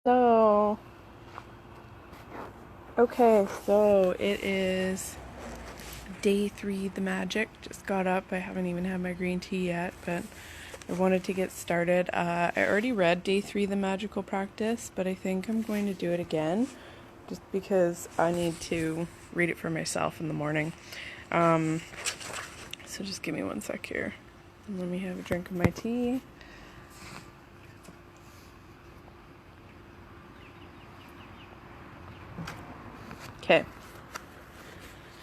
So, so it is day 3, the magic. Just got up. I haven't even had my green tea yet, but I wanted to get started. I already read day 3, the magical practice, but I think I'm going to do it again just because I need to read it for myself in the morning. So just give me one sec here. Let me have a drink of my tea. Okay.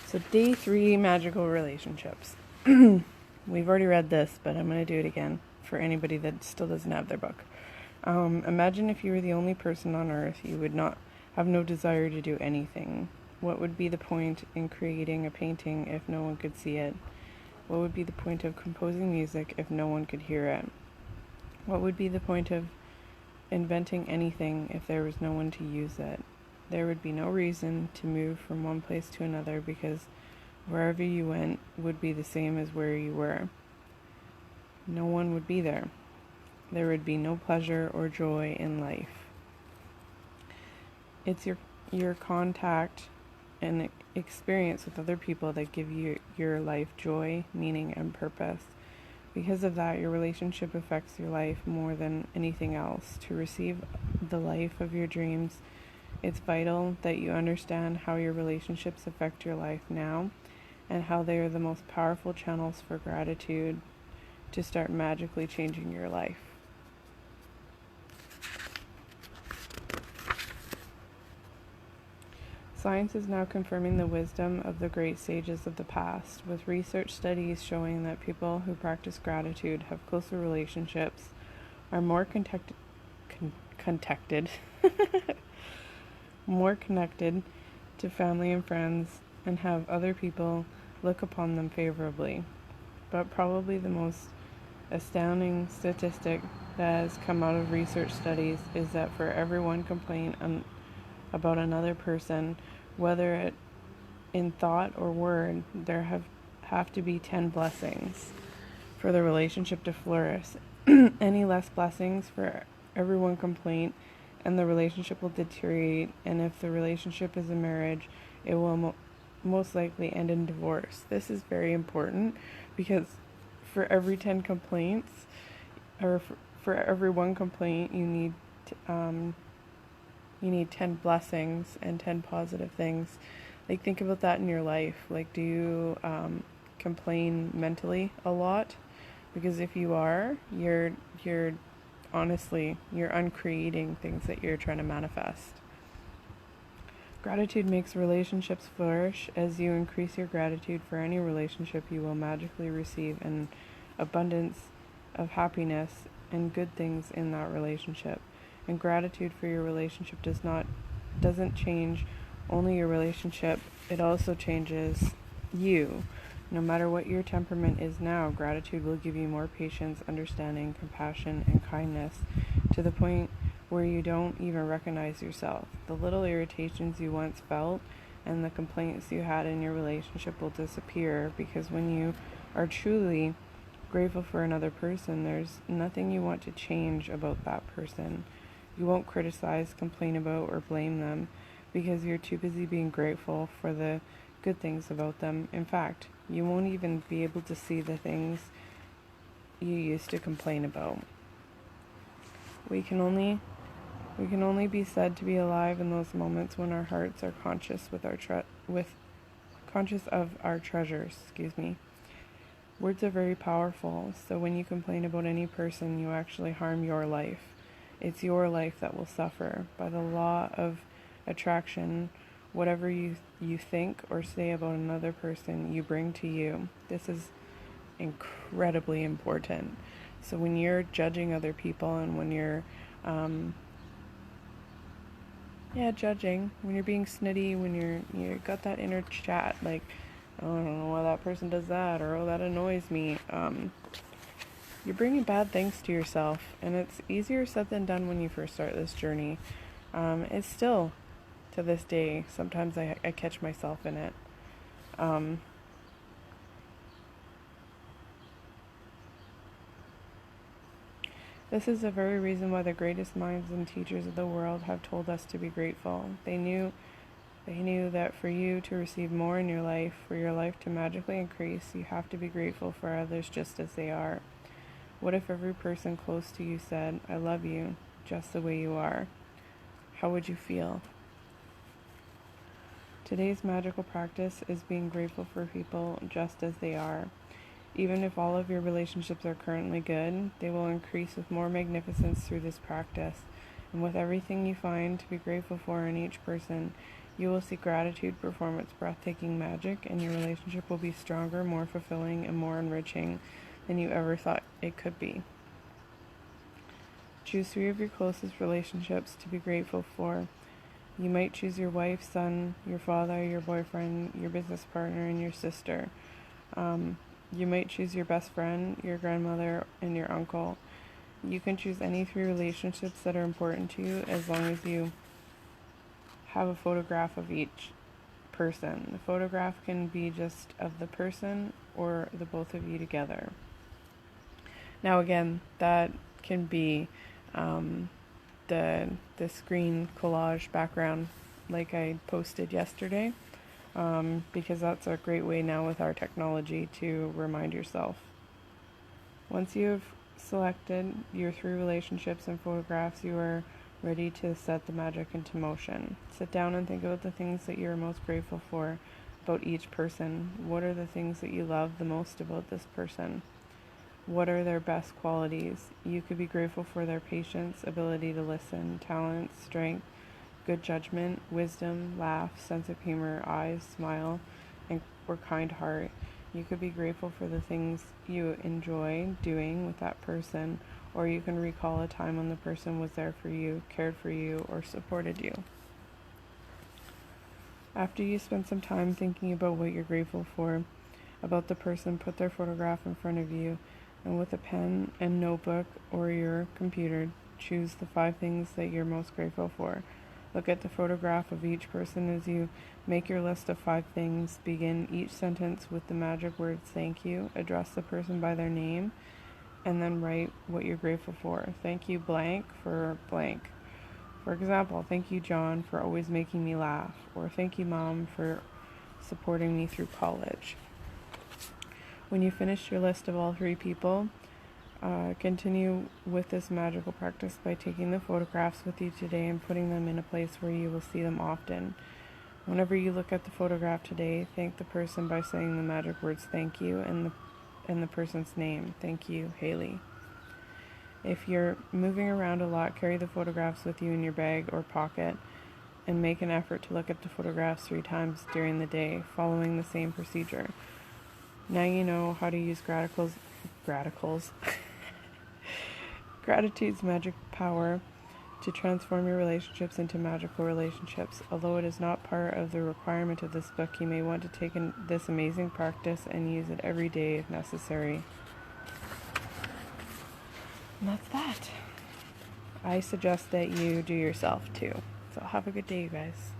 So day 3, magical relationships. We've already read this, but I'm going to do it again for anybody that still doesn't have their book. Imagine if you were the only person on earth, you would not have no desire to do anything. What would be the point in creating a painting if no one could see it? What would be the point of composing music if no one could hear it? What would be the point of inventing anything if there was no one to use it? There would be no reason to move from one place to another because wherever you went would be the same as where you were. No one would be there. There would be no pleasure or joy in life. It's your contact and experience with other people that give you your life joy, meaning, and purpose. Because of that, your relationship affects your life more than anything else. To receive the life of your dreams, it's vital that you understand how your relationships affect your life now and how they are the most powerful channels for gratitude to start magically changing your life. Science is now confirming the wisdom of the great sages of the past, with research studies showing that people who practice gratitude have closer relationships, are more more connected to family and friends, and have other people look upon them favorably. But probably the most astounding statistic that has come out of research studies is that for every one complaint about another person, whether it in thought or word, there have to be 10 blessings for the relationship to flourish. Any less blessings for every one complaint, and the relationship will deteriorate. And if the relationship is a marriage, it will most likely end in divorce. This is very important because for every 10 complaints, or for every one complaint, you need 10 blessings and 10 positive things. Like, think about that in your life. Like, do you complain mentally a lot? Because if you are, you're honestly, you're uncreating things that you're trying to manifest. Gratitude makes relationships flourish. As you increase your gratitude for any relationship, you will magically receive an abundance of happiness and good things in that relationship. And gratitude for your relationship doesn't change only your relationship, it also changes you. No matter what your temperament is now, gratitude will give you more patience, understanding, compassion, and kindness to the point where you don't even recognize yourself. The little irritations you once felt and the complaints you had in your relationship will disappear, because when you are truly grateful for another person, there's nothing you want to change about that person. You won't criticize, complain about, or blame them because you're too busy being grateful for the good things about them. In fact, you won't even be able to see the things you used to complain about. We can only be said to be alive in those moments when our hearts are conscious conscious of our treasures. Words are very powerful, so when you complain about any person, you actually harm your life. It's your life that will suffer. By the law of attraction, whatever you think or say about another person, you bring to you. This is incredibly important. So when you're judging other people, and when you're judging, when you're being snitty, when you got that inner chat, like, oh, I don't know why that person does that, or oh, that annoys me, you're bringing bad things to yourself. And it's easier said than done when you first start this journey. It's still, to this day, sometimes I catch myself in it. This is the very reason why the greatest minds and teachers of the world have told us to be grateful. They knew that for you to receive more in your life, for your life to magically increase, you have to be grateful for others just as they are. What if every person close to you said, "I love you, just the way you are"? How would you feel? Today's magical practice is being grateful for people just as they are. Even if all of your relationships are currently good, they will increase with more magnificence through this practice. And with everything you find to be grateful for in each person, you will see gratitude perform its breathtaking magic, and your relationship will be stronger, more fulfilling, and more enriching than you ever thought it could be. Choose 3 of your closest relationships to be grateful for. You might choose your wife, son, your father, your boyfriend, your business partner, and your sister. You might choose your best friend, your grandmother, and your uncle. You can choose any 3 relationships that are important to you as long as you have a photograph of each person. The photograph can be just of the person or the both of you together. Now again, that can be the screen collage background like I posted yesterday, because that's a great way now with our technology to remind yourself. Once you have selected your 3 relationships and photographs, you are ready to set the magic into motion. Sit down and think about the things that you're most grateful for about each person. What are the things that you love the most about this person? What are their best qualities? You could be grateful for their patience, ability to listen, talent, strength, good judgment, wisdom, laugh, sense of humor, eyes, smile, or kind heart. You could be grateful for the things you enjoy doing with that person, or you can recall a time when the person was there for you, cared for you, or supported you. After you spend some time thinking about what you're grateful for about the person, put their photograph in front of you, and with a pen and notebook or your computer, choose the 5 things that you're most grateful for. Look at the photograph of each person as you make your list of 5 things. Begin each sentence with the magic words "thank you." Address the person by their name, and then write what you're grateful for. Thank you blank for blank. For example, thank you John for always making me laugh, or thank you Mom for supporting me through college. When you finish your list of all 3 people, continue with this magical practice by taking the photographs with you today and putting them in a place where you will see them often. Whenever you look at the photograph today, thank the person by saying the magic words "thank you" and the person's name. Thank you, Haley. If you're moving around a lot, carry the photographs with you in your bag or pocket and make an effort to look at the photographs 3 times during the day, following the same procedure. Now you know how to use gratitude's magic power to transform your relationships into magical relationships. Although it is not part of the requirement of this book, you may want to take this amazing practice and use it every day if necessary. And that's that. I suggest that you do yourself too. So have a good day, you guys.